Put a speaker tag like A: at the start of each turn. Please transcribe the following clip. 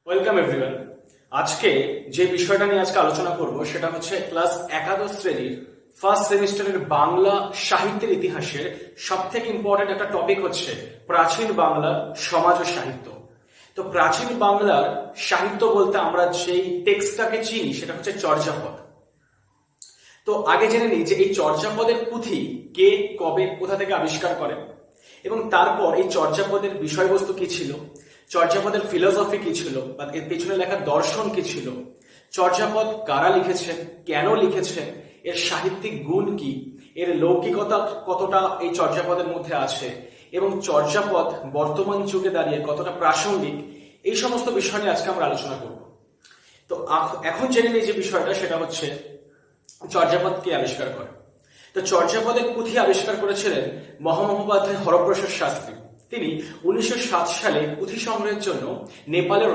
A: Welcome everyone. আজকে যে বিষয়টা নিয়ে আজকে আলোচনা করব সেটা হচ্ছে ক্লাস একাদশ শ্রেণীর ফার্স্ট সেমিস্টারের বাংলা সাহিত্যের ইতিহাসের সবথেকে ইম্পর্টেন্ট একটা টপিক হচ্ছে প্রাচীন বাংলার সমাজ ও সাহিত্য। তো প্রাচীন বাংলার সাহিত্য বলতে আমরা যেই টেক্সটটাকে চিনি সেটা হচ্ছে চর্যাপদ। তো আগে জেনে নিই যে এই চর্যাপদের পুঁথি কে, কবে, কোথা থেকে আবিষ্কার করেন এবং তারপর এই চর্যাপদের বিষয়বস্তু কি ছিল, চর্যাপদের ফিলোসফি কি ছিল বা এর পেছনে লেখা দর্শন কি ছিল, চর্যাপদ কারা লিখেছেন, কেন লিখেছেন, এর সাহিত্যিক গুণ কি, এর লৌকিকতা কতটা এই চর্যাপদের মধ্যে আছে এবং চর্যাপদ বর্তমান যুগে দাঁড়িয়ে কতটা প্রাসঙ্গিক, এই সমস্ত বিষয় নিয়ে আজকে আমরা আলোচনা করব। তো এখন জেনে নিই যে বিষয়টা সেটা হচ্ছে চর্যাপদ কে আবিষ্কার করে। তো চর্যাপদের পুঁথি আবিষ্কার করেছিলেন মহামহোপাধ্যায় হরপ্রসাদ শাস্ত্রী। তিনি 1907 সালে পুঁথি সংগ্রহের জন্য নেপালের